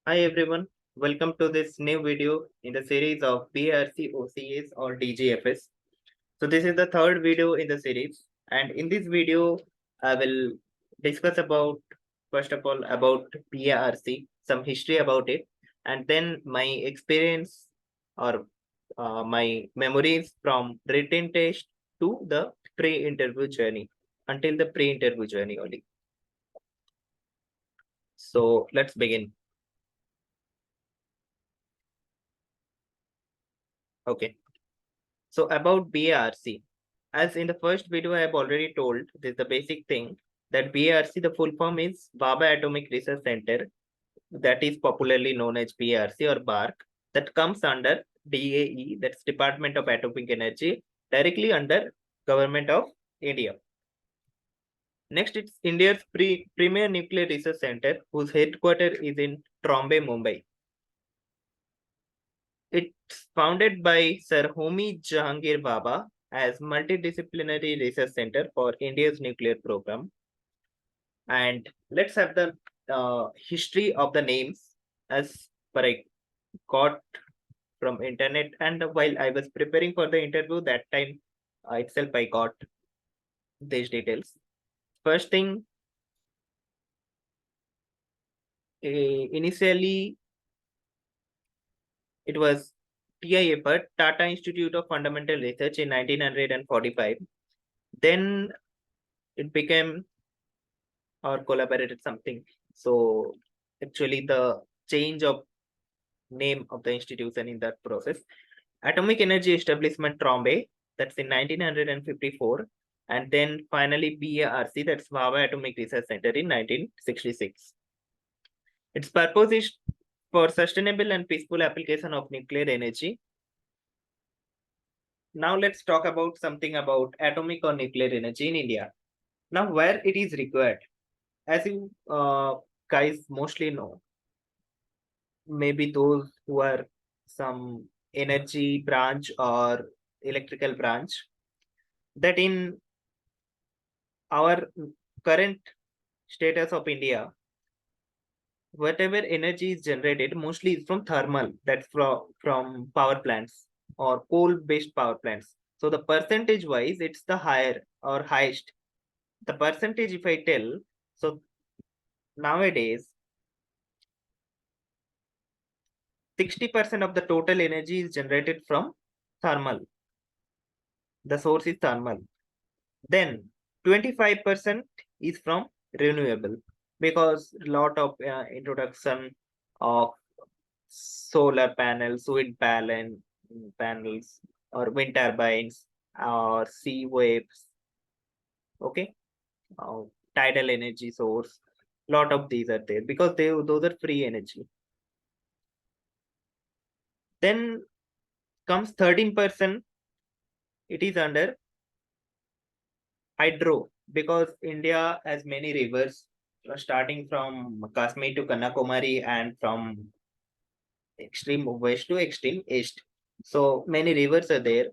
Hi everyone, welcome to this new video in the series of BARC OCS or DGFS. So this is the third video in the series, and in this video I will discuss about first of all about BARC, some history about it, and then my experience or my memories from written test to the pre-interview journey until the pre-interview journey only. So let's begin. Okay. So about BARC, as in the first video I have already told, this is the basic thing that BARC, the full form is Baba Atomic Research Center, that is popularly known as BARC or BARC, that comes under DAE, that's Department of Atomic Energy, directly under Government of India. Next, it's India's premier nuclear research center, whose headquarters is in Trombay, Mumbai. It's founded by Sir Homi Jahangir Baba as multidisciplinary research center for India's nuclear program. And let's have the history of the names as per I got from internet. And while I was preparing for the interview, that time itself I got these details. First thing, initially it was TIFR, Tata Institute of Fundamental Research in 1945. Then it became or collaborated something. So actually the change of name of the institution in that process. Atomic Energy Establishment Trombay, that's in 1954. And then finally BARC, that's Baba Atomic Research Center in 1966. Its purpose is for sustainable and peaceful application of nuclear energy. Now let's talk about something about atomic or nuclear energy in India. Now where it is required. As you guys mostly know, maybe those who are some energy branch or electrical branch, that in our current status of India, whatever energy is generated mostly is from thermal, that's from power plants or coal based power plants. So the percentage wise it's the higher or highest. The percentage if I tell, so nowadays 60% of the total energy is generated from thermal. The source is thermal. Then 25% is from renewable, because a lot of introduction of solar panels, panels, or wind turbines, or sea waves. Okay, uh, tidal energy source. Lot of these are there because those are free energy. Then comes 13%. It is under hydro, because India has many rivers, starting from Kashmir to Kanyakumari and from extreme west to extreme east. So many rivers are there.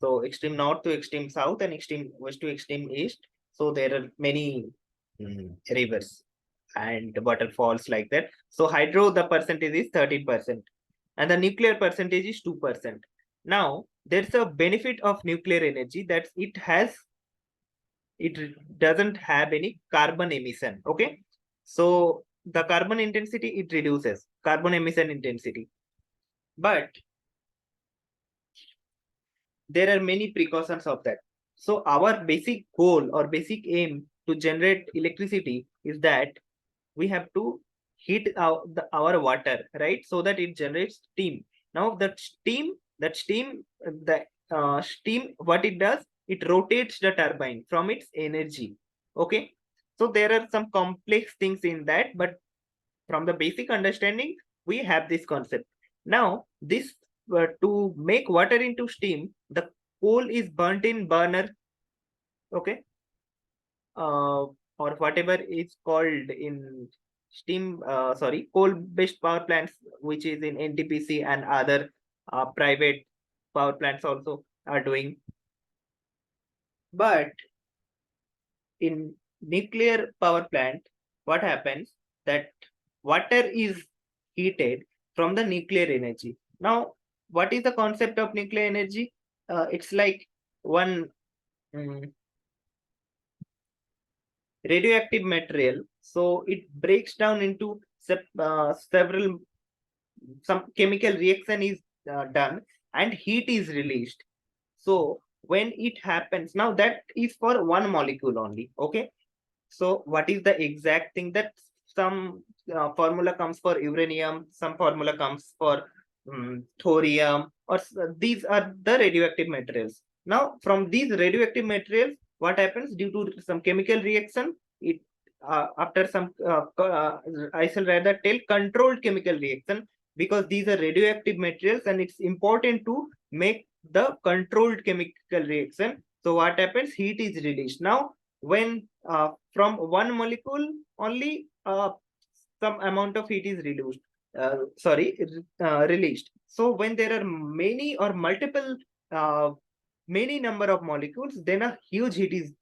So extreme north to extreme south and extreme west to extreme east. So there are many rivers and waterfalls like that. So hydro, the percentage is 13%, and the nuclear percentage is 2%. Now there's a benefit of nuclear energy that it doesn't have any carbon emission. Okay, so the carbon intensity, it reduces carbon emission intensity, but there are many precautions of that. So our basic goal or basic aim to generate electricity is that we have to heat our water, right, so that it generates steam. Now the steam, what it does, it rotates the turbine from its energy. Okay, so there are some complex things in that, but from the basic understanding we have this concept. Now this to make water into steam, the coal is burnt in burner. Okay, or whatever is called in steam, sorry, coal based power plants, which is in NTPC and other private power plants also are doing. But in nuclear power plant, what happens, that water is heated from the nuclear energy. Now, what is the concept of nuclear energy? It's like one radioactive material. So it breaks down into several, some chemical reaction is done and heat is released. So when it happens, now that is for one molecule only. Okay. So what is the exact thing that some formula comes for uranium, some formula comes for thorium, or these are the radioactive materials. Now from these radioactive materials, what happens due to some chemical reaction? It after some I shall rather tell controlled chemical reaction, because these are radioactive materials and it's important to make the controlled chemical reaction. So what happens? Heat is released. Now when from one molecule only some amount of heat is reduced released. So when there are many or multiple many number of molecules, then a huge heat is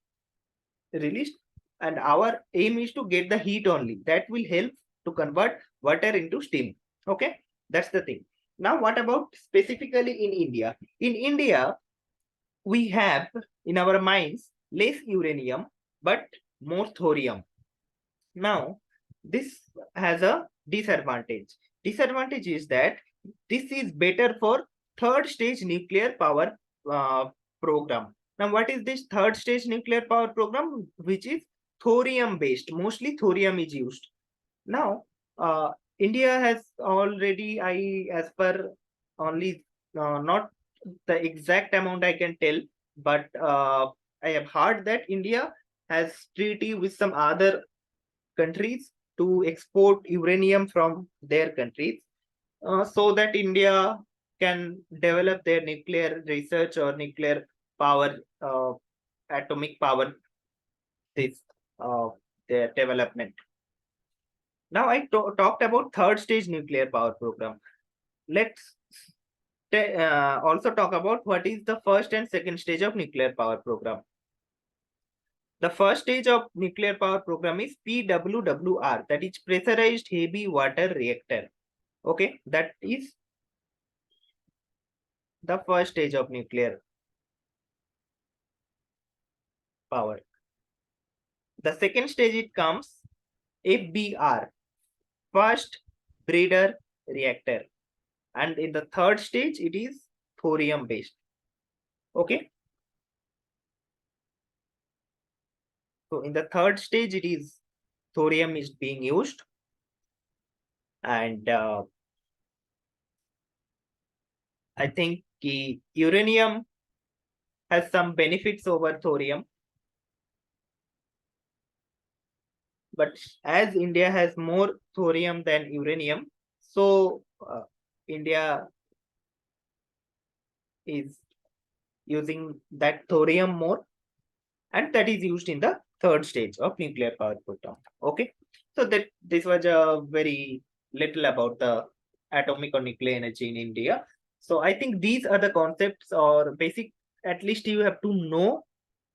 released, and our aim is to get the heat only that will help to convert water into steam. Okay, that's the thing. Now what about specifically in India? In India, we have in our mines less uranium but more thorium. Now this has a disadvantage. Disadvantage is that this is better for third stage nuclear power uh, program. Now what is this third stage nuclear power program? Which is thorium based. Mostly thorium is used. Now India has already, I as per only not the exact amount I can tell, but I have heard that India has treaty with some other countries to export uranium from their countries, so that India can develop their nuclear research or nuclear power, atomic power, this their development. Now I talked about third stage nuclear power program. Let's also talk about what is the first and second stage of nuclear power program. The first stage of nuclear power program is PWWR, that is pressurized heavy water reactor. Okay, that is the first stage of nuclear power. The second stage it comes FBR, first breeder reactor, and in the third stage it is thorium based. Okay, so in the third stage it is thorium is being used, and I think the uranium has some benefits over thorium, but as India has more thorium than uranium, so India is using that thorium more, and that is used in the third stage of nuclear power program. Okay, so that this was a very little about the atomic or nuclear energy in India. So I think these are the concepts or basic, at least you have to know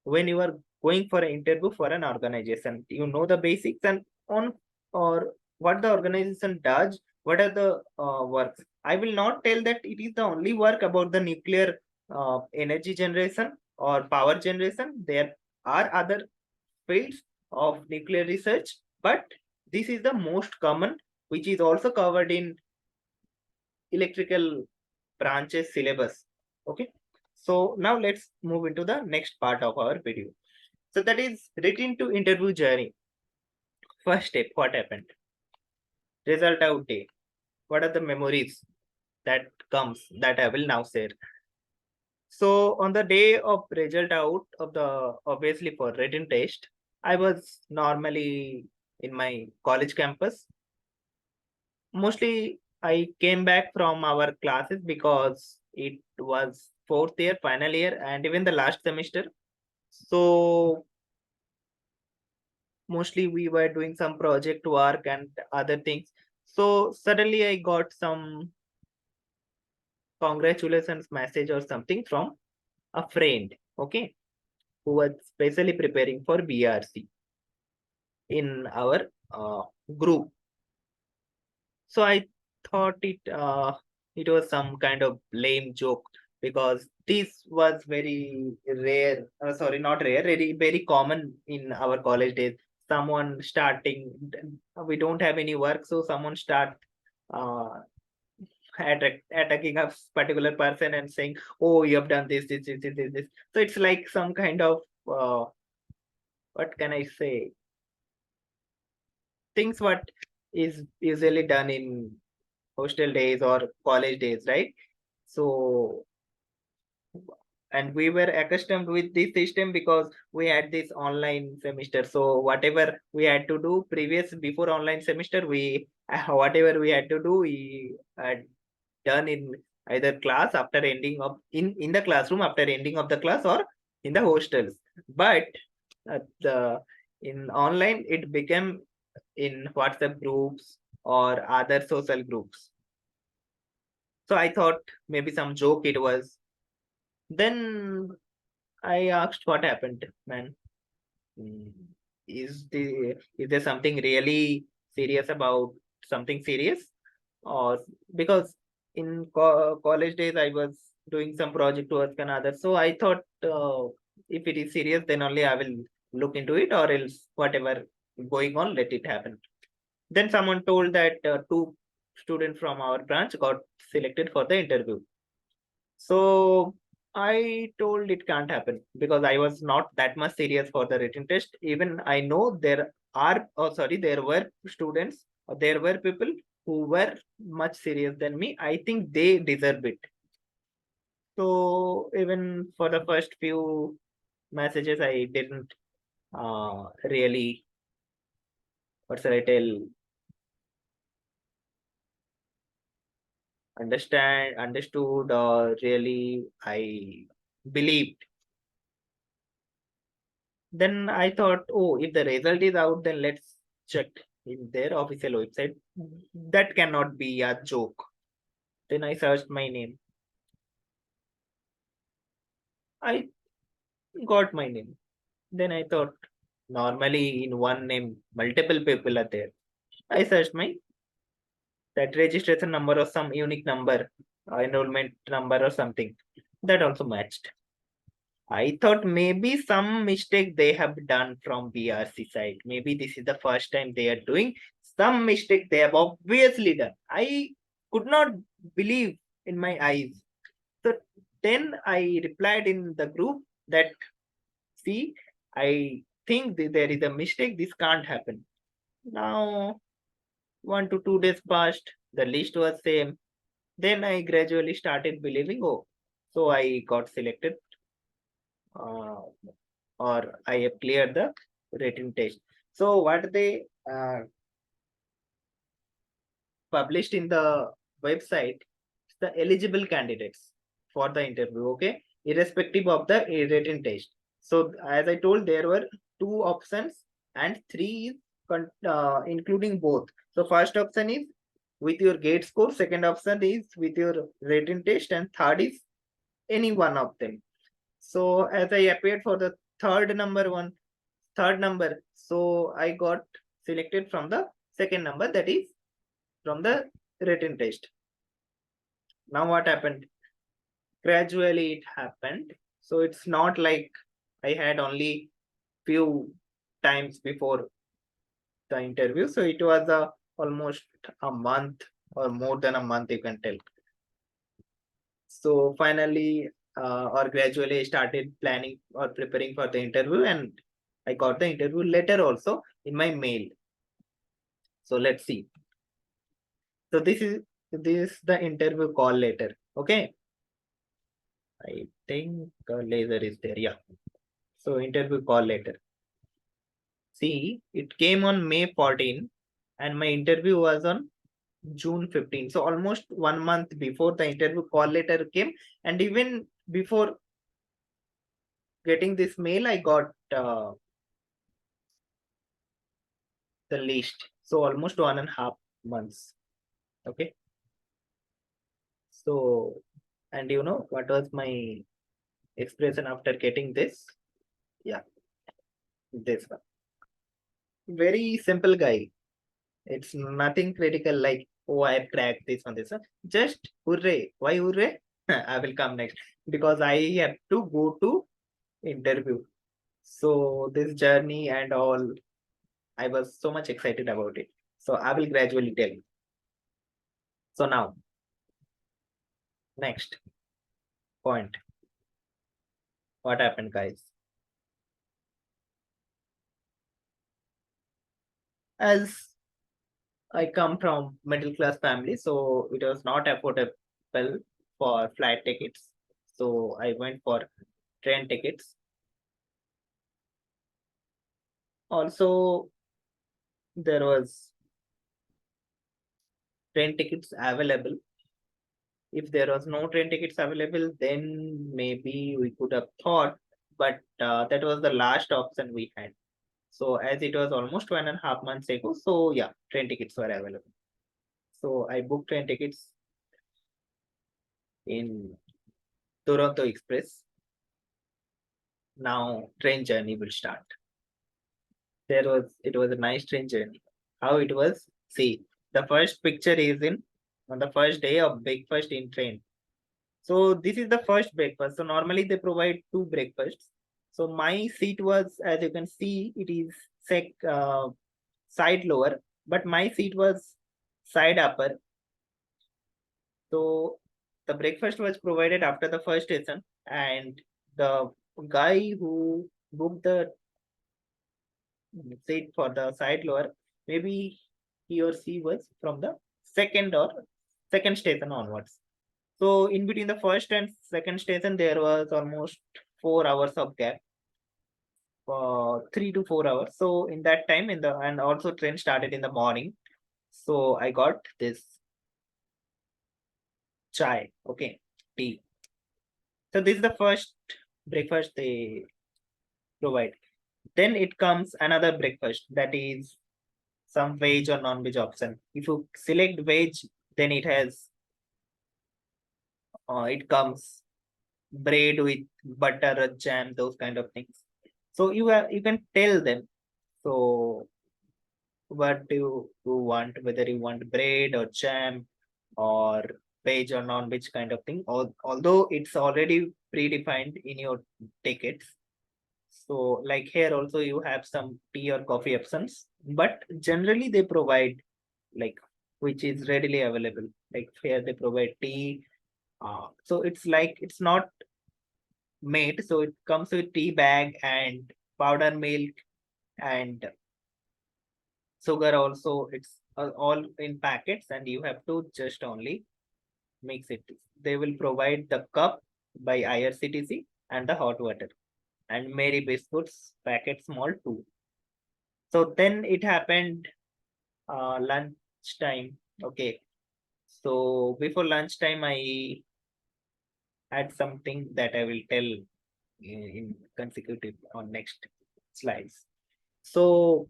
when you are going for an interview for an organization. You know the basics and on or what the organization does, what are the works. I will not tell that it is the only work about the nuclear energy generation or power generation. There are other fields of nuclear research, but this is the most common, which is also covered in electrical branches syllabus. Okay, so now let's move into the next part of our video. So that is written to interview journey. First step, what happened? Result out day. What are the memories that comes that I will now share? So on the day of result out of the obviously for written test, I was normally in my college campus. Mostly I came back from our classes because it was fourth year, final year, and even the last semester. So mostly we were doing some project work and other things. So suddenly I got some congratulations message or something from a friend, okay, who was specially preparing for BRC in our group. So I thought it was some kind of lame joke because this was very rare. Sorry, not rare, very very common in our college days. Someone starting, we don't have any work, so someone start uh, attacking a particular person and saying, "Oh, you have done this." So it's like some kind of what can I say? Things what is usually done in hostel days or college days, right? So, and we were accustomed with this system because we had this online semester. So whatever we had to do previous before online semester, we whatever we had to do, we had done in either class after ending of in the classroom after ending of the class or in the hostels. But the in online it became in WhatsApp groups or other social groups. So I thought maybe some joke it was. Then I asked what happened, man. Mm, is there something really serious about something serious? Or because in college days I was doing some project work and others. So I thought if it is serious, then only I will look into it, or else whatever going on, let it happen. Then someone told that two students from our branch got selected for the interview. So I told it can't happen because I was not that much serious for the written test. Even I know there were students or there were people who were much serious than me. I think they deserve it. So even for the first few messages, I didn't really, what should I tell, understood, or really I believed. Then I thought, oh, if the result is out, then let's check in their official website. That cannot be a joke. Then I searched my name. I got my name. Then I thought, normally in one name, multiple people are there. I searched my that registration number or some unique number, enrollment number or something. That also matched. I thought maybe some mistake they have done from BRC side. Maybe this is the first time they are doing some mistake they have obviously done. I could not believe in my eyes. So then I replied in the group that, see, I think there is a mistake. This can't happen. Now 1 to 2 days passed. The list was same. Then I gradually started believing. Oh, so I got selected. Uh, or I have cleared the written test. So what they published in the website, the eligible candidates for the interview, okay, irrespective of the written test. So as I told, there were two options and three is including both. So first option is with your gate score, second option is with your written test, and third is any one of them. So as I appeared for the third number. So I got selected from the second number, that is from the written test. Now what happened? Gradually it happened. So it's not like I had only few times before the interview. So it was almost a month or more than a month, you can tell. So finally, or gradually I started planning or preparing for the interview, and I got the interview letter also in my mail. So let's see. So this the interview call letter. Okay. I think laser is there. Yeah. So interview call letter. See, it came on May 14 and my interview was on June 15. So almost 1 month before the interview call letter came, and even before getting this mail, I got the list. So almost 1.5 months. Okay. So, and you know what was my expression after getting this? Yeah, this one. Very simple guy. It's nothing critical like, oh, I cracked this one, this one. Just hooray. Why hooray? I will come next because I have to go to interview. So this journey and all, I was so much excited about it. So I will gradually tell you. So now, next point. What happened, guys? As I come from middle class family, so it was not affordable for flight tickets. So I went for train tickets. Also, there was train tickets available. If there was no train tickets available, then maybe we could have thought, but that was the last option we had. So as it was almost 1.5 months ago, so yeah, train tickets were available. So I booked train tickets in Toronto Express. Now train journey will start. It was a nice train journey. How it was? See, the first picture is in on the first day of breakfast in train. So this is the first breakfast. So normally they provide two breakfasts. So my seat was, as you can see, it is side lower, but my seat was side upper. So the breakfast was provided after the first station, and the guy who booked the seat for the side lower, maybe he or she was from the second station onwards. So in between the first and second station, there was almost 4 hours of gap, 3 to 4 hours. So in that time, and also train started in the morning. So I got this chai, okay, tea. So this is the first breakfast they provide. Then it comes another breakfast that is some veg or non-veg option. If you select veg, then it comes bread with butter, jam, those kind of things. So you can tell them. So what do you want? Whether you want bread or jam or veg or non-veg kind of thing. Although it's already predefined in your tickets. So like here also you have some tea or coffee options, but generally they provide like which is readily available. Like here they provide tea. So it's like it's not made, so it comes with tea bag and powder milk and sugar also. It's all in packets and you have to just only mix it. They will provide the cup by IRCTC and the hot water and Mary biscuits packet small too. So then it happened lunchtime. Okay. So before lunchtime, I had something that I will tell in consecutive on next slides. So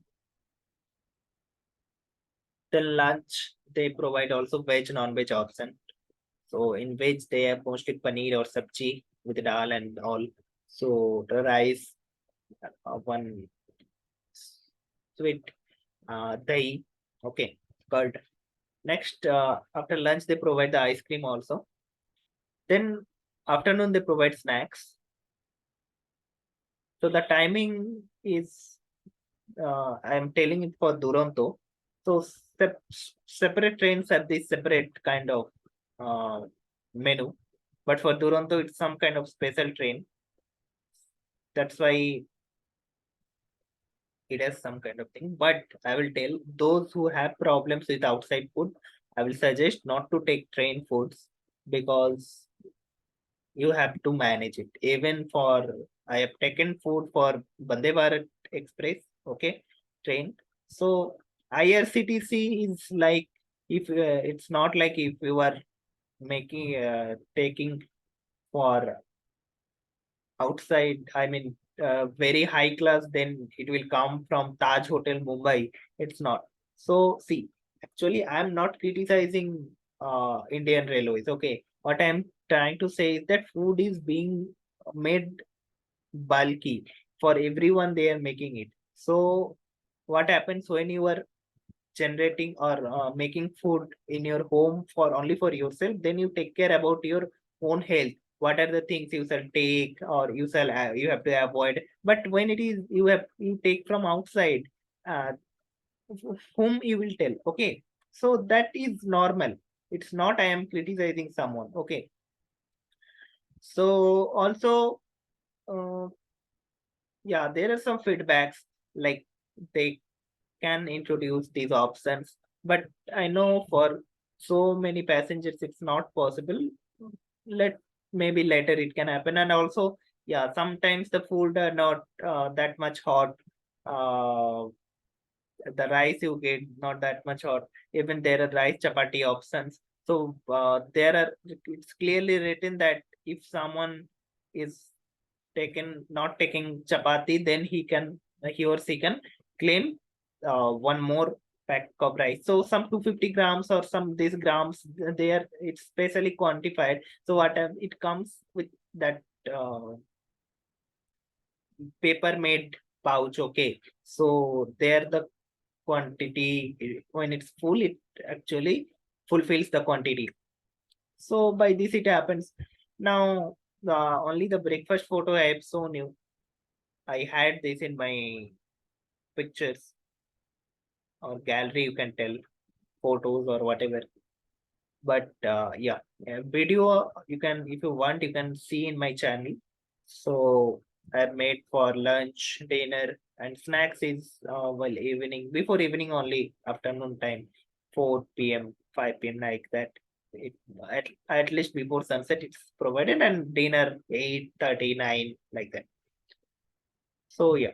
the lunch they provide also veg non-veg option. So in veg they have mostly paneer or sabji with dal and all. So the rice, one sweet dahi, okay, curd. Next, after lunch they provide the ice cream also. Then afternoon they provide snacks. So the timing is I'm telling it for Duronto. So separate trains have this separate kind of uh, menu, but for Duronto it's some kind of special train. That's why it has some kind of thing. But I will tell those who have problems with outside food, I will suggest not to take train foods because you have to manage it. Even for I have taken food for Vande Bharat Express, okay, train. So IRCTC is like if it's not like if you are making taking for outside, I mean very high class, then it will come from Taj Hotel Mumbai. It's not. So see, actually, I'm not criticizing Indian Railways. Okay, what I'm trying to say is that food is being made bulky for everyone. They are making it. So what happens when you are generating or making food in your home for only for yourself, then you take care about your own health. What are the things you shall take or you have to avoid? But when it is you take from outside, uh, whom you will tell? Okay, so that is normal. It's not I am criticizing someone. Okay, so also, uh, yeah, there are some feedbacks like they can introduce these options, but I know for so many passengers it's not possible. Let maybe later it can happen. And also, yeah, sometimes the food are not that much hot. uh, the rice you get not that much hot. Even there are rice chapati options. So there are, it's clearly written that if someone is taken not taking chapati, then he or she can claim one more pack of rice. So some 250 grams or some these grams, they are, it's specially quantified. So whatever it comes with that paper made pouch. Okay, so there the quantity, when it's full, it actually fulfills the quantity. So by this it happens. Now only the breakfast photo I have shown you, I had this in my pictures or gallery, you can tell, photos or whatever. But yeah, video you can, if you want, you can see in my channel. So I made for lunch, dinner, and snacks is well, evening, before evening only, afternoon time, 4 p.m., 5 p.m., like that. It, at least before sunset it's provided, and dinner 8:39, like that. So yeah,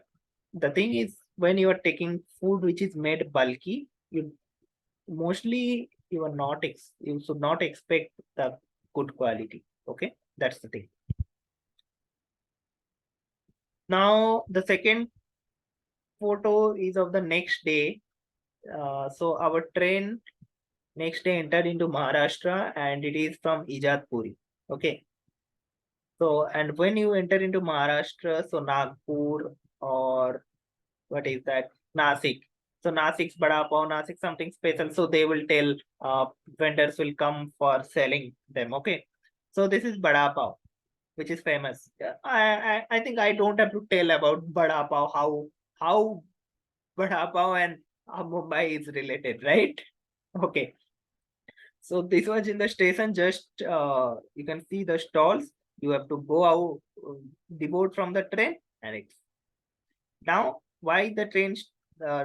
the thing is, when you are taking food which is made bulky, you mostly you are not you should not expect the good quality. Okay, that's the thing. Now the second photo is of the next day. So our train next day entered into Maharashtra, and it is from Ijadpuri. Okay, so and when you enter into Maharashtra, so Nagpur or what is that, Nasik. So Nasik's Bada Pav, Nasik something special. So they will tell, vendors will come for selling them. Okay. So this is Bada Pav, which is famous. Yeah, I think I don't have to tell about Bada Pav, how Bada Pav and Mumbai is related, right? Okay. So this was in the station, just you can see the stalls. You have to go out, deboard from the train, and it's now, why the train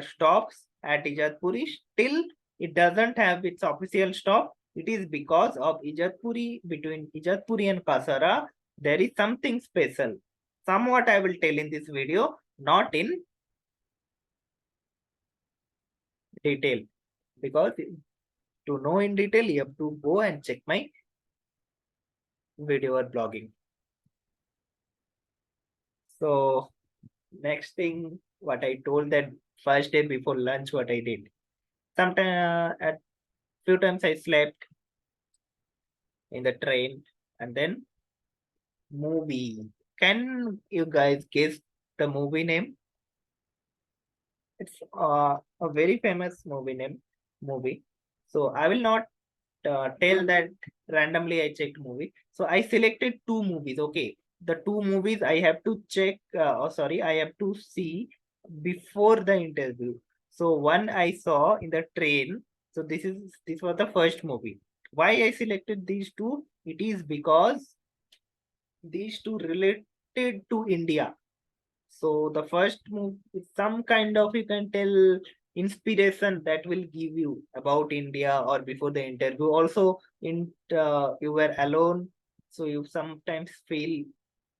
stops at Ijadpuri? Still, it doesn't have its official stop. It is because of Ijadpuri, between Ijadpuri and Kasara, there is something special. Somewhat I will tell in this video, not in detail. Because to know in detail, you have to go and check my video or blogging. So, next thing, what I told that first day before lunch, what I did. Sometime at few times I slept in the train, and then movie. Can you guys guess the movie name? It's a very famous movie. So I will not tell that randomly I checked movie. So I selected two movies. Okay, the two movies I have to check. Sorry, I have to see before the interview. So one I saw in the train. So this was the first movie. Why I selected these two? It is because these two related to India. So the first move is some kind of, you can tell, inspiration that will give you about India or before the interview. Also, in you were alone, so you sometimes feel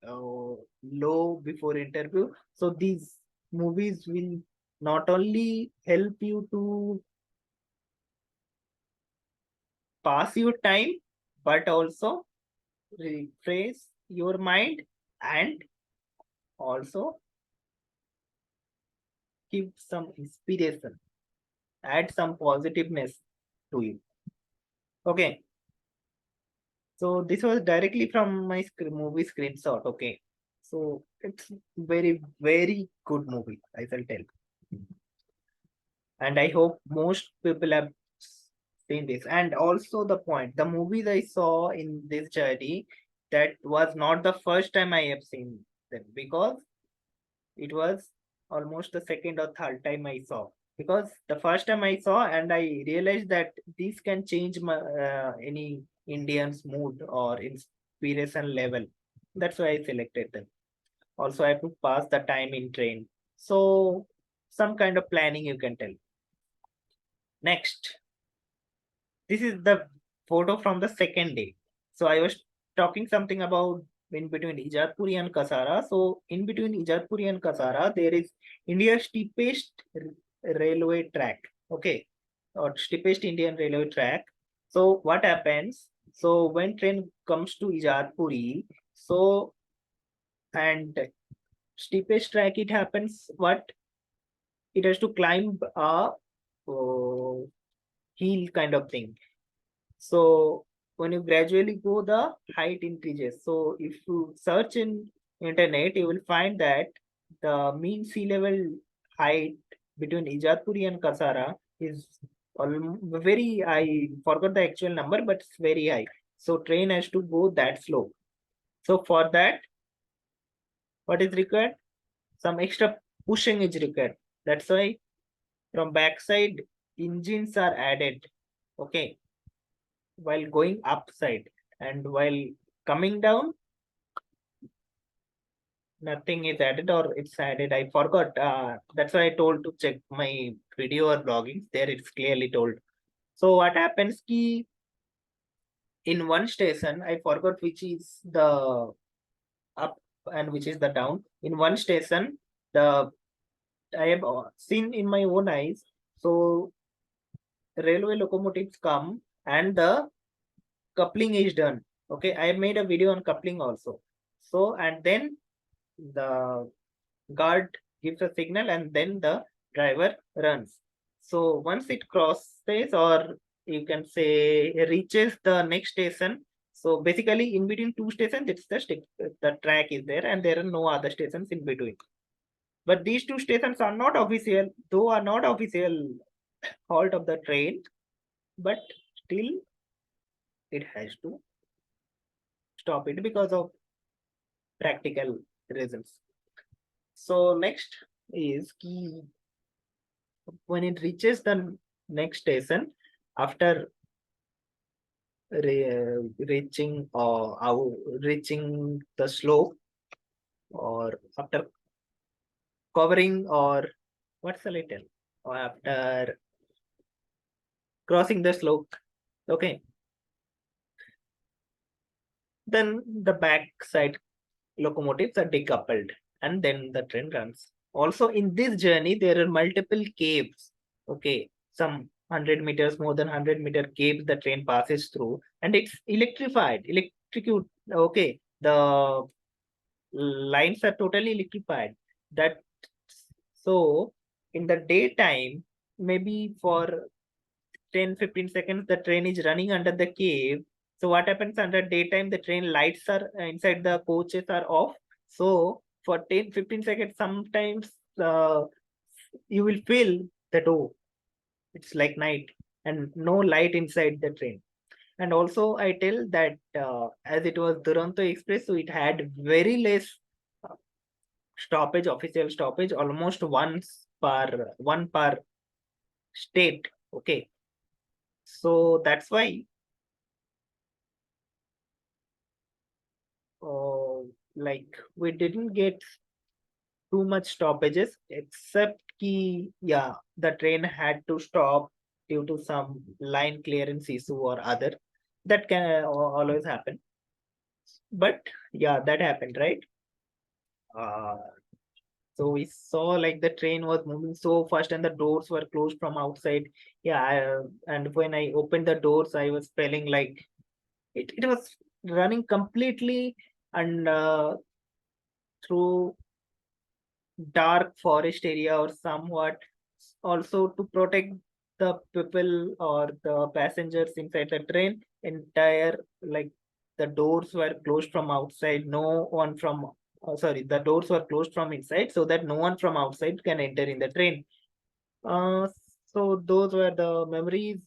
low before interview. So these movies will not only help you to pass your time, but also refresh your mind and also give some inspiration, add some positiveness to you. Okay. So this was directly from my movie screenshot. Okay. So it's very, very good movie, I shall tell. And I hope most people have seen this. And also the movies I saw in this journey, that was not the first time I have seen them, because it was almost the second or third time I saw. Because the first time I saw and I realized that this can change my any Indian's mood or inspiration level. That's why I selected them. Also, I have to pass the time in train. So some kind of planning you can tell. Next, this is the photo from the second day. So I was talking something about in between Ijadpuri and Kasara. So in between Ijadpuri and Kasara, there is India's steepest railway track. Okay, or steepest Indian railway track. So what happens? So when train comes to Ijadpuri, so and steepest track, it happens what, it has to climb a hill kind of thing. So when you gradually go, the height increases. So if you search in internet, you will find that the mean sea level height between Ijadpuri and Kasara is very, I forgot the actual number, but it's very high. So train has to go that slow. So for that, what is required? Some extra pushing is required. That's why from backside engines are added. Okay, while going upside, and while coming down, nothing is added, or it's added. I forgot. That's why I told to check my video or blogging. There it's clearly told. So what happens ki in one station, I forgot which is the up and which is the down. In one station, the I have seen in my own eyes. So railway locomotives come and the coupling is done. Okay, I made a video on coupling also. So and then the guard gives a signal and then the driver runs. So once it crosses, or you can say reaches the next station, so basically in between two stations, it's the track is there and there are no other stations in between. But these two stations are not official, though are not official halt of the train, but still it has to stop it because of practical reasons. So next is key, when it reaches the next station, after reaching or reaching the slope, or after covering, or what's the little, or after crossing the slope, okay, then the back side locomotives are decoupled and then the train runs. Also in this journey, there are multiple caves. Okay, some 100 meters, more than 100-meter caves the train passes through, and it's electrified, electrocute. Okay, the lines are totally electrified. That so in the daytime, maybe for 10-15 seconds, the train is running under the cave. So what happens under daytime, the train lights are inside the coaches are off. So for 10-15 seconds, sometimes you will feel that, oh, it's like night and no light inside the train. And also I tell that as it was Duronto Express, so it had very less uh, stoppage, official stoppage, almost one per state. Okay. So that's why like we didn't get too much stoppages, except ki, yeah, the train had to stop due to some line clearance issue or other. That can always happen. But yeah, that happened, right? Uh, so we saw like the train was moving so fast and the doors were closed from outside. Yeah, and when I opened the doors, I was feeling like it was running completely and through dark forest area or somewhat, also to protect the people or the passengers inside the train. Entire, like, the doors were closed from outside, no one from sorry, the doors were closed from inside so that no one from outside can enter in the train. uh So those were the memories.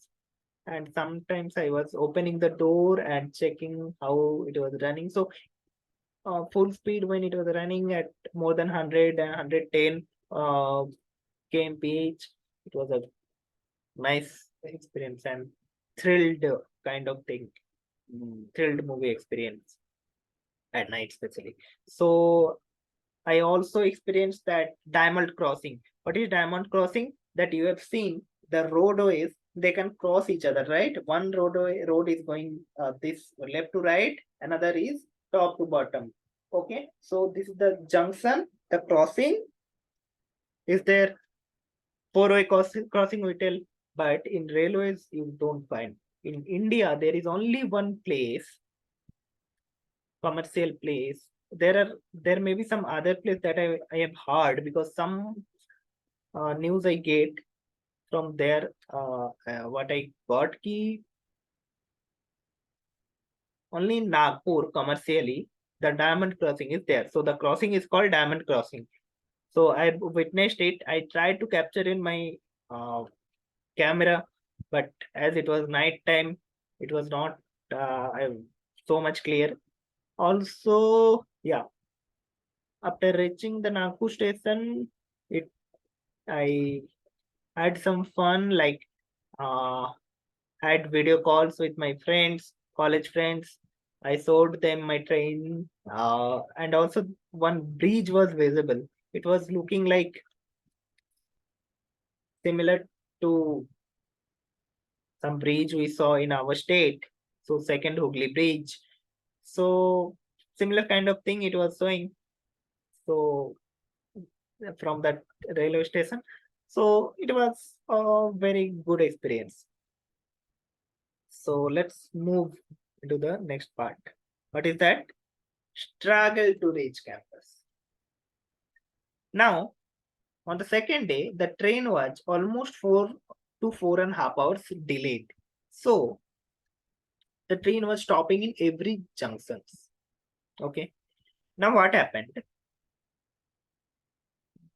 And sometimes I was opening the door and checking how it was running. So full speed when it was running at more than 100 and 110 kmph. It was a nice experience and thrilled kind of thing, thrilled movie experience at night, especially. So I also experienced that diamond crossing. What is diamond crossing? That you have seen the roadways, they can cross each other, right? One road is going this left to right, another is top to bottom. Okay, so this is the junction, the crossing is there, four-way crossing we tell, but in railways you don't find. In India, there is only one place, commercial place. There may be some other place that I have heard because some news I get from there. What I got key only in Nagpur commercially the diamond crossing is there. So the crossing is called diamond crossing. So I witnessed it. I tried to capture in my camera, but as it was night time, it was not so much clear. Also, yeah, after reaching the Nagpur station, it I had some fun, like uh, had video calls with my friends, college friends. I showed them my train, and also one bridge was visible. It was looking like similar to some bridge we saw in our state. So second Hooghly Bridge. So similar kind of thing it was showing. So from that railway station. So it was a very good experience. So let's move into the next part. What is that? Struggle to reach campus. Now, on the second day, the train was almost 4 to 4.5 hours delayed. So the train was stopping in every junctions. Okay. Now what happened?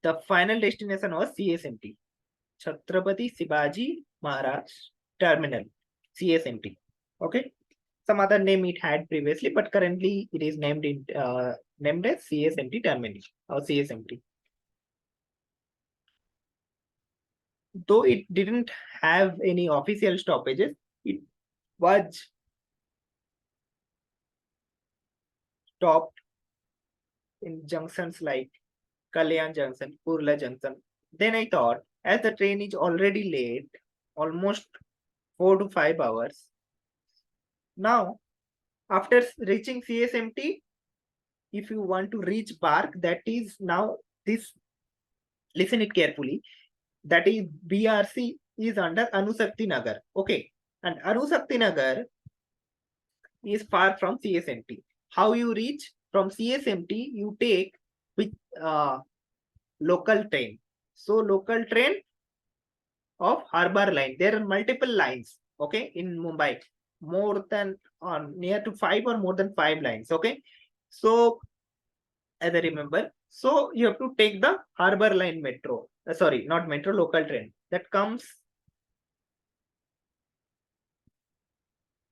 The final destination was CSMT, Chhatrapati Shivaji Maharaj Terminal, CSMT. Okay. Some other name it had previously, but currently it is named as CSMT Terminal or CSMT. Though it didn't have any official stoppages, it was stopped in junctions like Kalyan Junction, Kurla Junction. Then I thought, as the train is already late, almost 4 to 5 hours. Now, after reaching CSMT, if you want to reach BARC, that is now this, listen it carefully, that is BRC is under Anusakti Nagar. Okay. And Anusakti Nagar is far from CSMT. How you reach from CSMT? You take with local train. So local train of Harbour Line. There are multiple lines. Okay, in Mumbai, more than near to 5 or more than 5 lines. Okay, so as I remember, so you have to take the Harbour Line metro. Sorry, not metro, local train that comes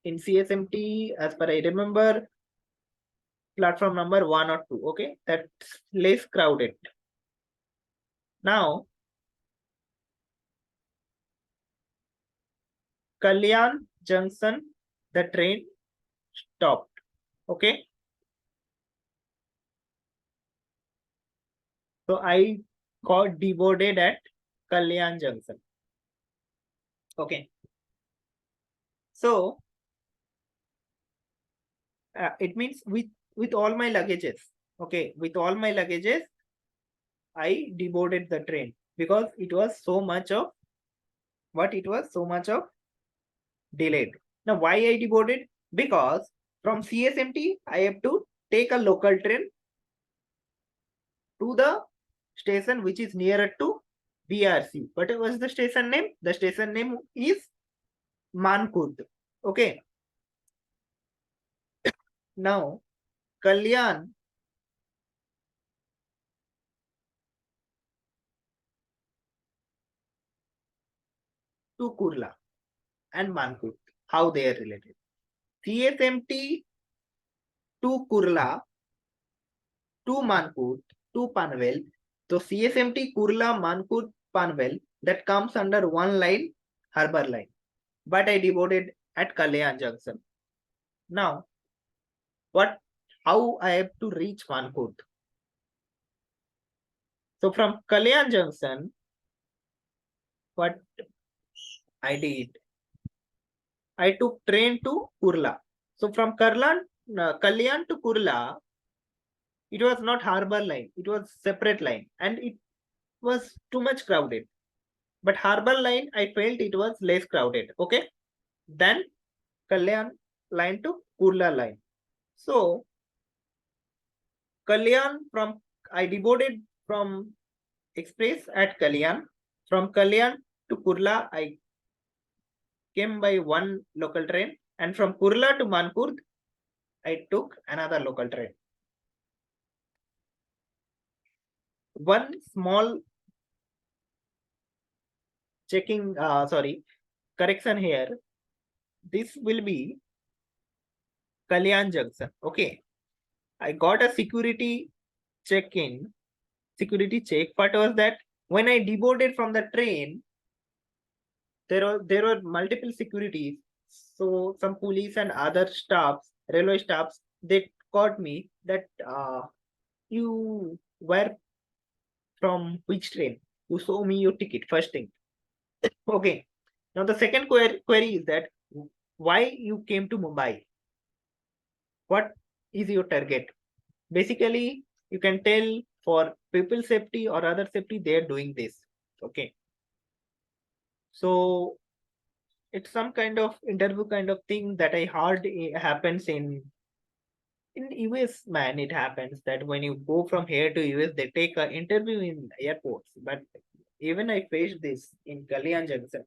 in CSMT. As per I remember, platform number 1 or 2. Okay, that's less crowded. Now, Kalyan Junction, the train stopped. Okay, so I got deboarded at Kalyan Junction. Okay, so it means with all my luggages. Okay, with all my luggages, I deboarded the train because it was so much of delayed. Now, why I deboarded? Because from CSMT, I have to take a local train to the station which is nearer to BRC. What was the station name? The station name is Mankud. Okay. Now, Kalyan to Kurla and Mankut, how they are related. CSMT to Kurla to Mankut to Panvel. So CSMT Kurla Mankut Panvel that comes under one line, Harbour line. But I devoted at Kalyan Junction. Now, what? How I have to reach Mankut? So from Kalyan Junction, what I did, I took train to Kurla. So from Kalyan to Kurla, it was not Harbour line; it was separate line, and it was too much crowded. But Harbour line, I felt it was less crowded. Okay, then Kalyan line to Kurla line. So Kalyan from I devoted from express at Kalyan. From Kalyan to Kurla, I came by one local train, and from Kurla to Mankur, I took another local train. One small correction here. This will be Kalyan Junction. Okay, I got a security check-in, security check. What was that? When I deboarded from the train, there were multiple securities. So some police and other staffs, railway staffs, they caught me that you were from which train? You show me your ticket first thing. Okay. Now the second query is that why you came to Mumbai? What is your target? Basically, you can tell for people safety or other safety, they are doing this. Okay. So it's some kind of interview kind of thing that I heard happens in US, man. It happens that when you go from here to US, they take an interview in airports. But even I faced this in Kalyan Junction,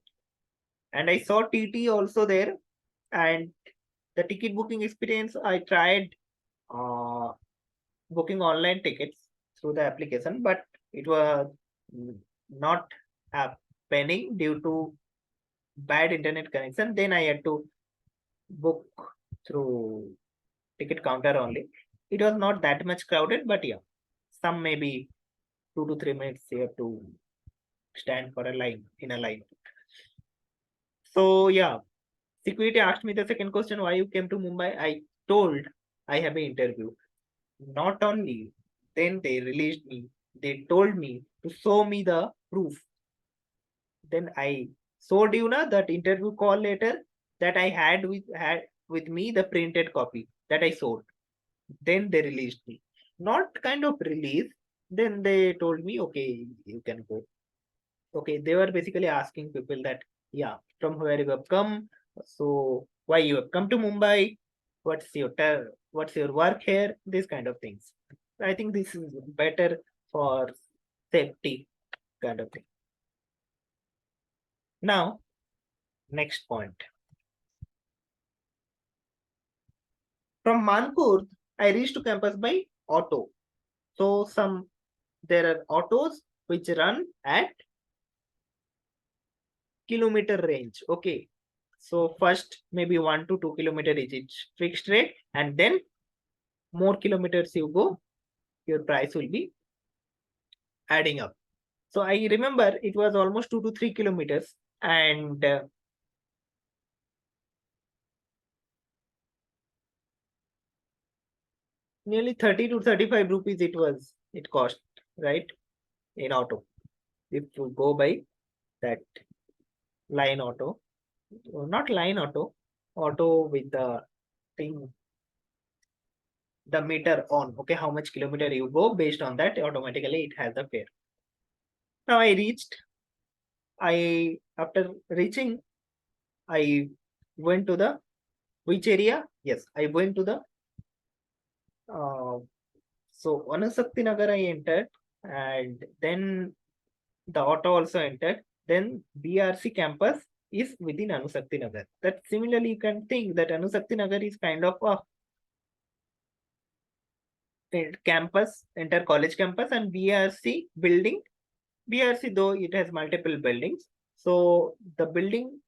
and I saw TT also there. And the ticket booking experience, I tried uh, booking online tickets through the application, but it was not happening due to bad internet connection. Then I had to book through ticket counter only. It was not that much crowded, but yeah, some maybe 2 to 3 minutes you have to stand for a line in a line. So yeah, security asked me the second question, why you came to Mumbai? I told I have an interview. Not only, then they released me. They told me to show me the proof. Then I showed you na that interview call letter that I had with me the printed copy that I showed. Then they released me. Not kind of release. Then they told me, okay, you can go. Okay, they were basically asking people that, yeah, from where you have come, so why you have come to Mumbai, what's your work here, these kind of things. I think this is better for safety kind of thing. Now, next point. From Mankur, I reached to campus by auto. So there are autos which run at kilometer range. Okay. So first maybe 1 to 2 kilometer is its fixed rate, and then more kilometers you go, your price will be adding up. So I remember it was almost 2 to 3 kilometers, and nearly 30 to 35 rupees it cost, right? In auto. If you go by that line auto, not line auto with the thing, the meter on, okay, how much kilometer you go, based on that, automatically it has the fare. Now after reaching, I went to the which area? Yes, I went to the so Anusakti Nagar I entered, and then the auto also entered. Then BRC campus is within Anusakti Nagar. That similarly you can think that Anusakti Nagar is kind of a campus, inter college campus, and BRC building. BRC though it has multiple buildings. So the building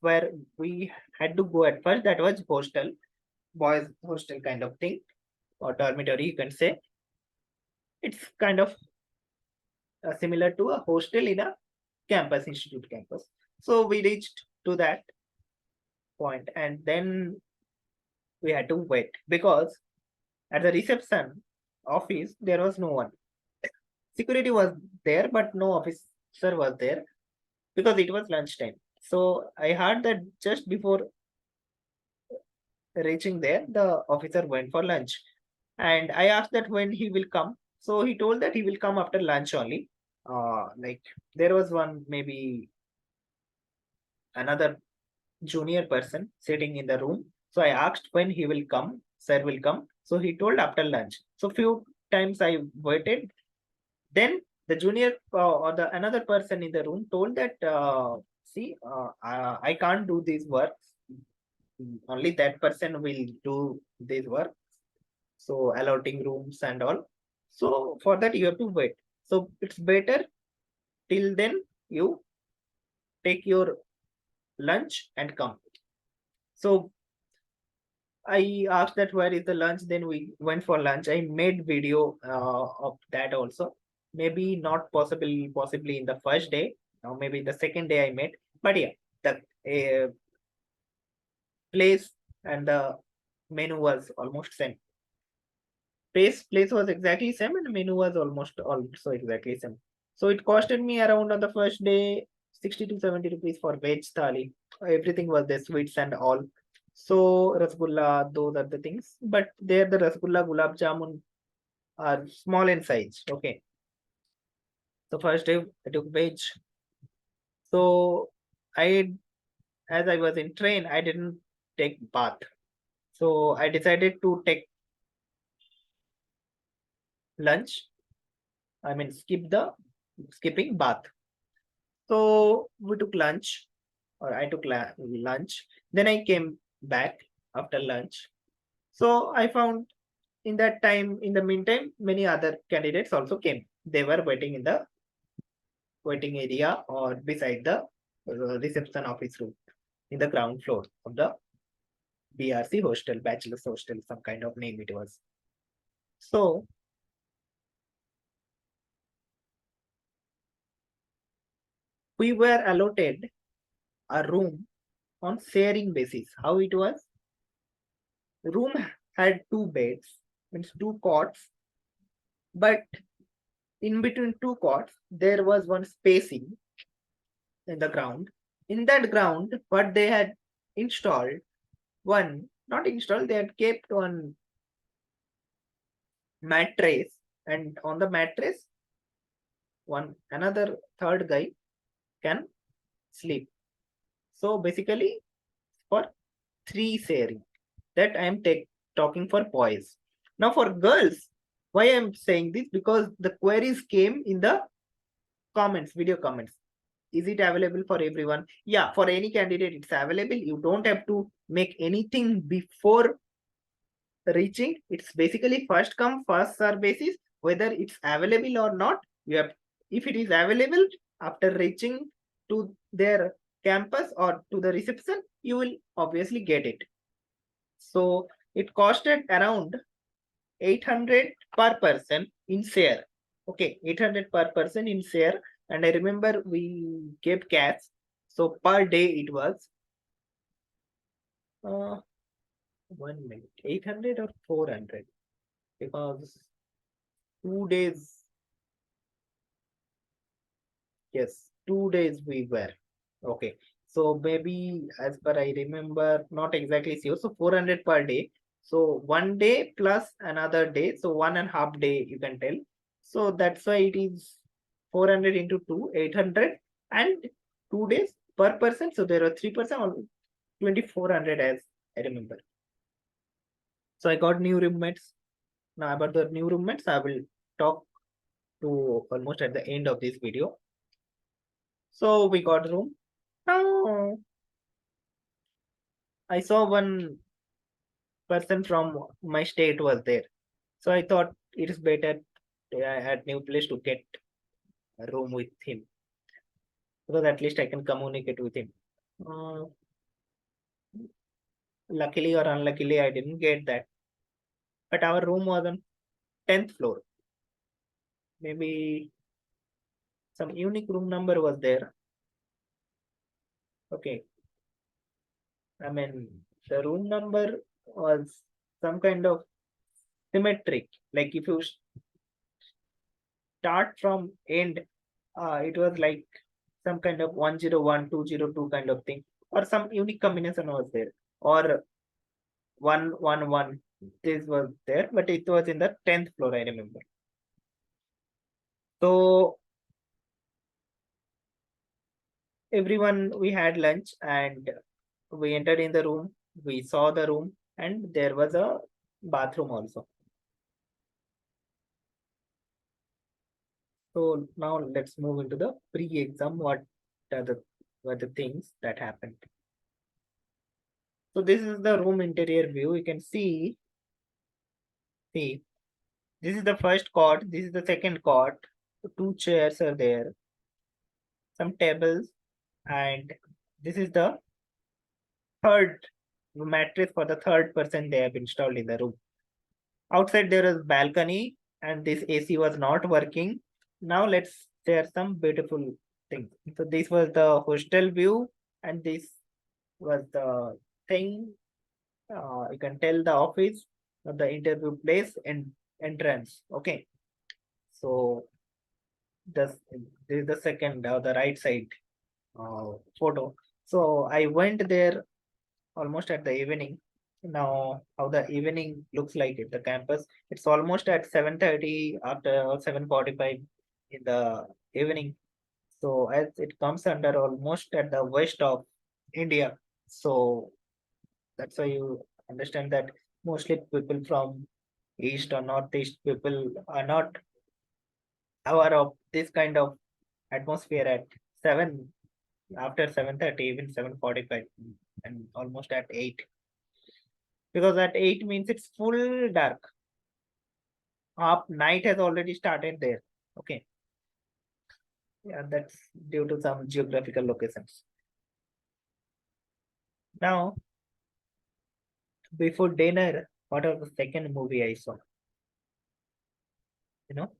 where we had to go at first, that was hostel, boys hostel kind of thing, or dormitory, you can say. It's kind of similar to a hostel in a campus, institute campus. So we reached to that point, and then we had to wait because at the reception office there was no one. Security was there, but no officer was there because it was lunchtime. So I heard that just before reaching there, the officer went for lunch. And I asked that when he will come. So he told that he will come after lunch only. Like there was one, maybe another junior person sitting in the room. So I asked when he will come, sir will come. So he told after lunch. So few times I waited. Then the junior or the another person in the room told that, see, I can't do these works. Only that person will do this work. So allotting rooms and all. So for that you have to wait. So it's better till then you take your lunch and come. So I asked that where is the lunch, then we went for lunch. I made video of that also. Maybe not possibly in the first day, or maybe the second day I made. But yeah, the place and the menu was almost same. Place was exactly same, and menu was almost also exactly same. So it costed me around on the first day 60 to 70 rupees for veg thali. Everything was there, sweets and all. So rasgulla, those are the things. But there the rasgulla, gulab jamun are small in size. Okay. So first day I took veg. So I, as I was in train, I didn't take bath. So I decided to take lunch. I mean skipping bath. So we took lunch, or I took lunch. Then I came back after lunch. So I found in that time, in the meantime, many other candidates also came. They were waiting in the waiting area or beside the reception office room in the ground floor of the BRC hostel, bachelor's hostel, some kind of name it was. So we were allotted a room on sharing basis. How it was? The room had two beds, means two cots, but in between two cots there was one spacing in the ground. In that ground, what they had installed, one not installed, they had kept one mattress, and on the mattress, one another third guy can sleep. So basically, for three sharing, that I am talking for boys. Now for girls, why I am saying this? Because the queries came in the comments, video comments. Is it available for everyone? Yeah, for any candidate, it's available. You don't have to make anything before reaching. It's basically first come, first serve basis, whether it's available or not. You have, if it is available after reaching to their campus or to the reception, you will obviously get it. So it costed around 800 per person in share. Okay, 800 per person in share. And I remember we gave cash. So per day it was 1 minute, 800 or 400, because 2 days, yes, 2 days we were. Okay. So maybe as per I remember, not exactly sure. So 400 per day. So 1 day plus another day. So 1.5 day you can tell. So that's why it is 400 into 2, 800, and 2 days per person. So there are 3%, or 2400 as I remember. So I got new roommates. Now about the new roommates, I will talk to almost at the end of this video. So we got room. Now I saw one person from my state was there. So I thought it is better at new place to get a room with him. because at least I can communicate with him. Luckily or unluckily, I didn't get that. But our room was on 10th floor. Maybe some unique room number was there. Okay. I mean, the room number was some kind of symmetric. Like if you start from end, it was like some kind of 101, 202 kind of thing, or some unique combination was there, or 111. This was there, but it was in the 10th floor, I remember. So everyone, we had lunch and we entered in the room. We saw the room, and there was a bathroom also. So now let's move into the pre-exam. What are the things that happened? So this is the room interior view. You can see, this is the first cot. This is the second cot. Two chairs are there. Some tables, and this is the third mattress for the third person they have installed in the room. Outside there is balcony, and this AC was not working. Now let's share some beautiful things. So this was the hostel view, and this was the thing. You can tell the office, the interview place and entrance. Okay. So this is the second, the right side photo. So I went there almost at the evening. Now, how the evening looks like at the campus, it's almost at 7:30 after 7:45 in the evening. So as it comes under almost at the west of India. So that's why you understand that mostly people from east or northeast people are not aware of this kind of atmosphere at 7, after 7:30, even 7:45, and almost at 8. Because at 8 means it's full dark. Up night has already started there. Okay. Yeah, that's due to some geographical locations. Now, before dinner, what was the second movie I saw? You know,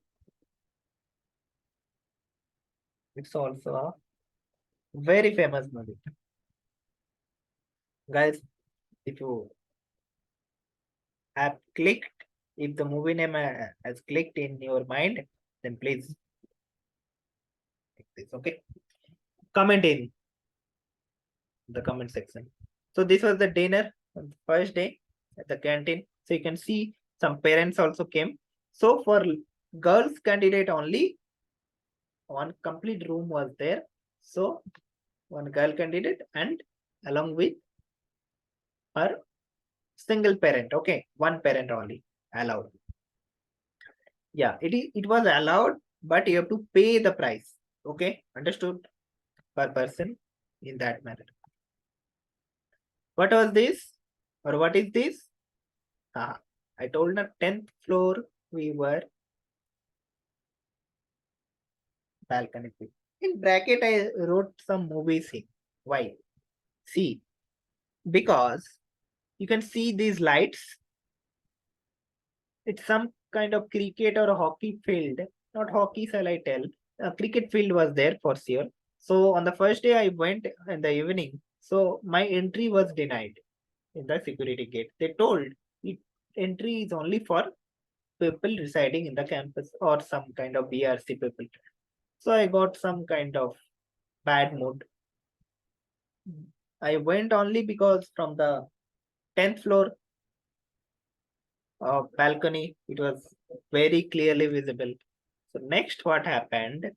it's also a very famous movie. Guys, if you have clicked, if the movie name has clicked in your mind, then please take this. Okay. Comment in the comment section. So this was the dinner on the first day at the canteen. So you can see some parents also came. So for girls candidate only, one complete room was there. So one girl candidate and along with her single parent. Okay, one parent only allowed. Yeah, it was allowed, but you have to pay the price. Okay, understood? Per person in that manner. What was this? Or what is this? I told her 10th floor we were balcony. In bracket, I wrote some movies in. Why? See, because you can see these lights. It's some kind of cricket or a hockey field. Not hockey, shall I tell? A cricket field was there for sure. So on the first day I went in the evening. So my entry was denied in the security gate. They told it, entry is only for people residing in the campus or some kind of BRC people. So I got some kind of bad mood. I went only because from the 10th floor balcony, it was very clearly visible. So next what happened?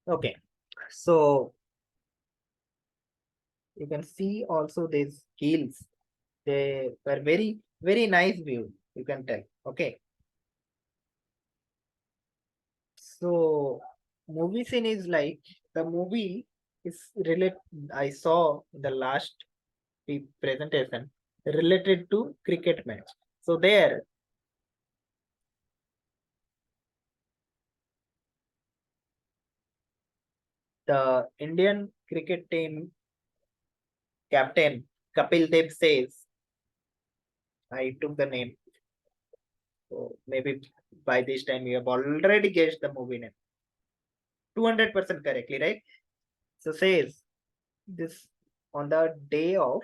Okay, so you can see also these hills. They were very nice view, you can tell. Okay. So movie scene is like the movie is related. I saw in the last presentation related to cricket match. So there the Indian cricket team captain Kapil Dev says, I took the name. So maybe by this time you have already guessed the movie name. 200% correctly, right? So says this on the day of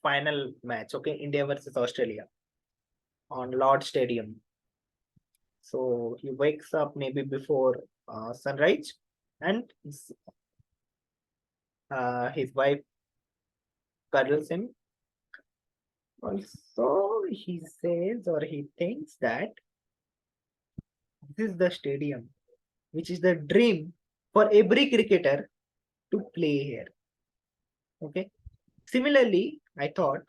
final match, okay, India versus Australia on Lord Stadium. So he wakes up maybe before sunrise, and his wife cuddles him. Also, he says or he thinks that this is the stadium, which is the dream for every cricketer to play here. Okay. Similarly, I thought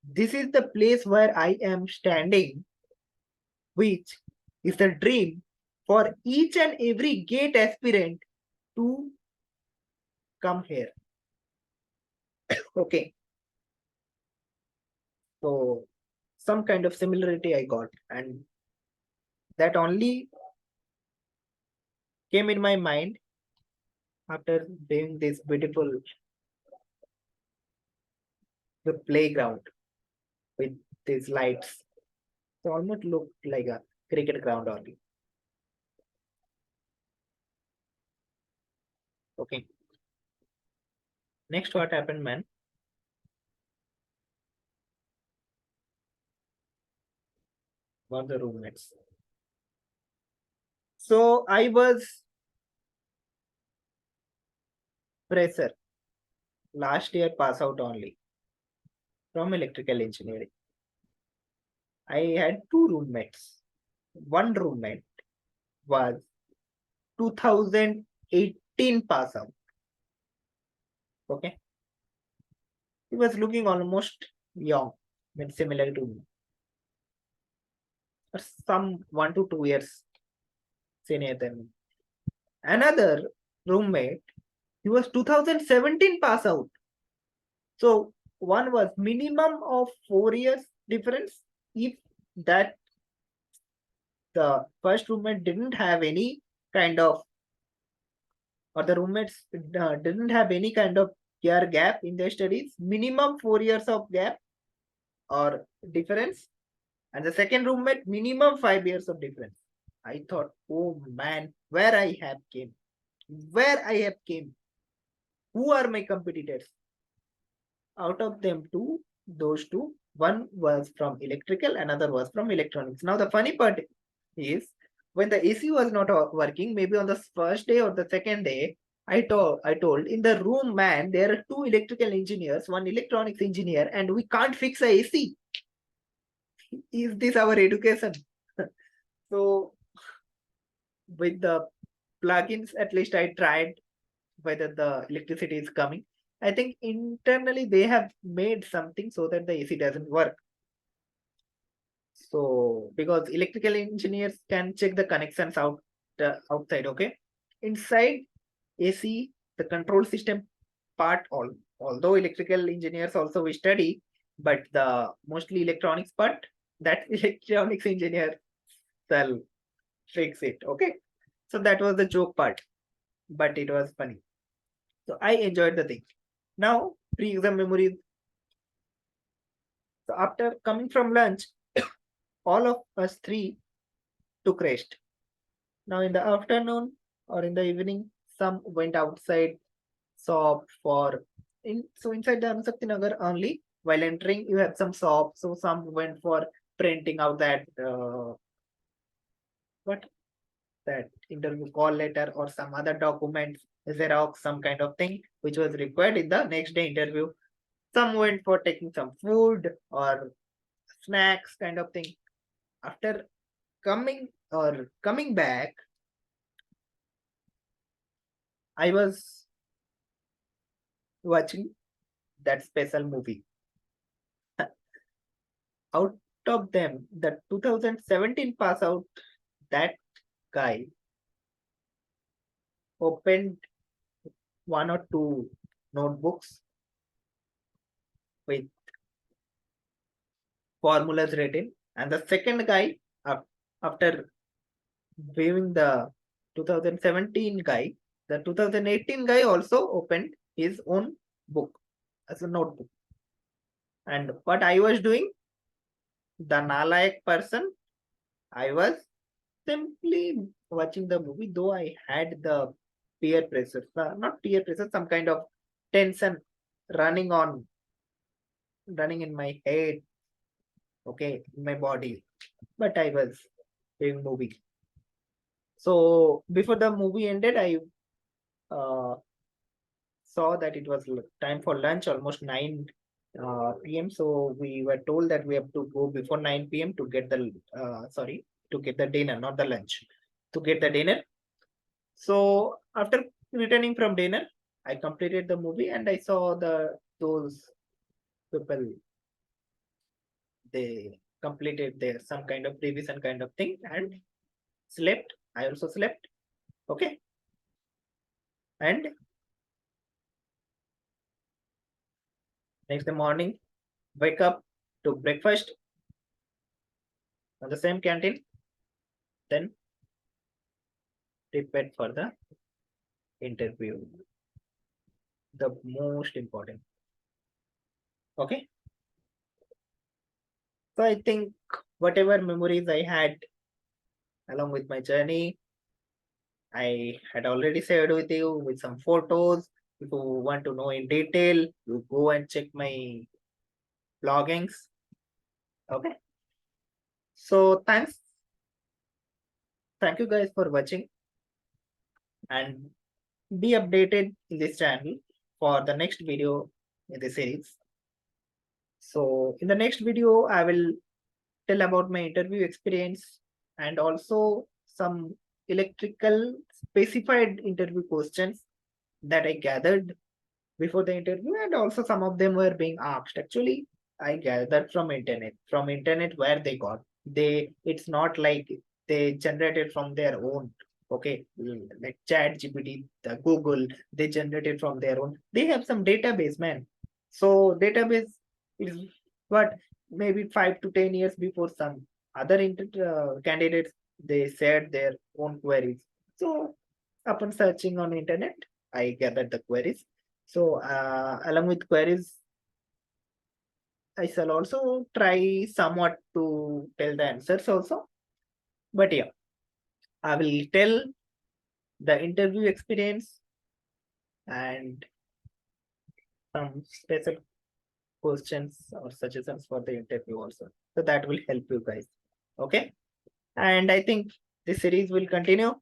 this is the place where I am standing, which is the dream for each and every gate aspirant to come here. Okay. So some kind of similarity I got, and that only came in my mind after doing this beautiful the playground with these lights. So almost looked like a cricket ground only. Okay. Next, what happened, man? Were the roommates. So I was fresher. Last year pass out only from electrical engineering. I had two roommates. One roommate was 2018 pass out. Okay. He was looking almost young, similar to me, or some 1 to 2 years senior than me. Another roommate, he was 2017 pass out. So one was minimum of 4 years difference. If that the first roommate didn't have any kind of, or the roommates didn't have any kind of year gap in their studies, minimum 4 years of gap or difference, and the second roommate minimum 5 years of difference. I thought, oh man, where I have came, who are my competitors? Out of them those two, one was from electrical, another was from electronics. Now the funny part is, when the AC was not working, maybe on the first day or the second day, I told in the room, man, there are two electrical engineers, one electronics engineer, and we can't fix a AC. Is this our education? So with the plugins, at least I tried whether the electricity is coming. I think internally they have made something so that the AC doesn't work. So because electrical engineers can check the connections outside, okay? Inside AC, the control system part, although electrical engineers also we study, but the mostly electronics part, that electronics engineer shall fix it, okay? So that was the joke part, but it was funny. So I enjoyed the thing. Now, pre-exam memories. So after coming from lunch, all of us three took rest. Now in the afternoon or in the evening, some went outside, shop for so inside the Anusakti Nagar only. While entering, you have some shop. So some went for printing out that what that interview call letter or some other documents, Xerox, some kind of thing which was required in the next day interview. Some went for taking some food or snacks kind of thing. After coming back, I was watching that special movie. Out of them, the 2017 pass out, that guy opened one or two notebooks with formulas written, and the second guy, after viewing the 2017 guy, the 2018 guy also opened his own book as a notebook. And what I was doing, the Nalayak person, I was simply watching the movie, though I had the peer pressure, not peer pressure, some kind of tension running on, running in my head, okay, in my body. But I was doing movie. So before the movie ended, I uh, saw that it was time for lunch, almost 9 p.m. So we were told that we have to go before 9 p.m. to get the to get the dinner, not the lunch, to get the dinner. So after returning from dinner, I completed the movie and I saw those people, they completed their some kind of revision kind of thing and slept. I also slept. Okay. And next morning, wake up to breakfast on the same canteen, then prepared for the interview. The most important. Okay. So I think whatever memories I had along with my journey, I had already shared with you with some photos. If you want to know in detail, you go and check my bloggings. Okay. So thank you guys for watching and be updated in this channel for the next video in the series. So in the next video, I will tell about my interview experience and also some electrical specified interview questions that I gathered before the interview, and also some of them were being asked. Actually, I gathered from internet where they got. It's not like they generated from their own. Okay, like Chat GPT, the Google, they generated from their own. They have some database, man. So database is what, maybe 5 to 10 years before some other candidates, they shared their own queries. So upon searching on internet, I gathered the queries. So along with queries, I shall also try somewhat to tell the answers also. But yeah, I will tell the interview experience and some special questions or suggestions for the interview also. So that will help you guys. Okay. And I think this series will continue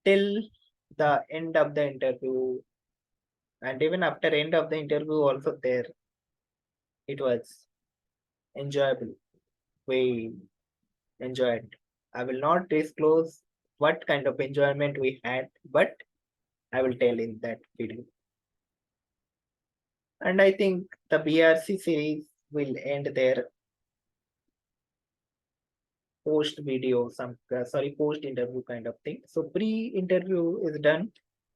till the end of the interview. And even after end of the interview also there, it was enjoyable. We enjoyed. I will not disclose what kind of enjoyment we had, but I will tell in that video. And I think the BRC series will end there. Post video, post interview kind of thing. So pre-interview is done.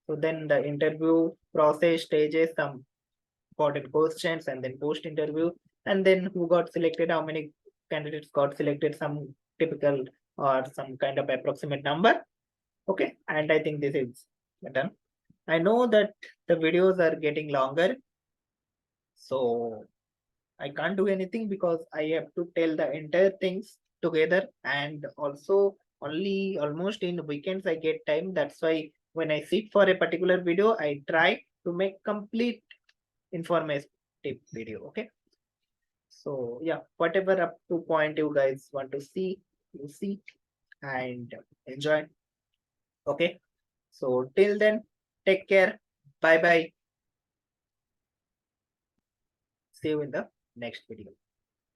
So then the interview process stages, some important questions, and then post interview, and then who got selected, how many candidates got selected, some typical or some kind of approximate number. Okay, and I think this is done. I know that the videos are getting longer, so I can't do anything because I have to tell the entire things together, and also only almost in weekends I get time. That's why when I sit for a particular video, I try to make complete informative video. Okay. So yeah, whatever up to point you guys want to see, you see and enjoy. Okay. So till then, take care. Bye bye. See you in the next video.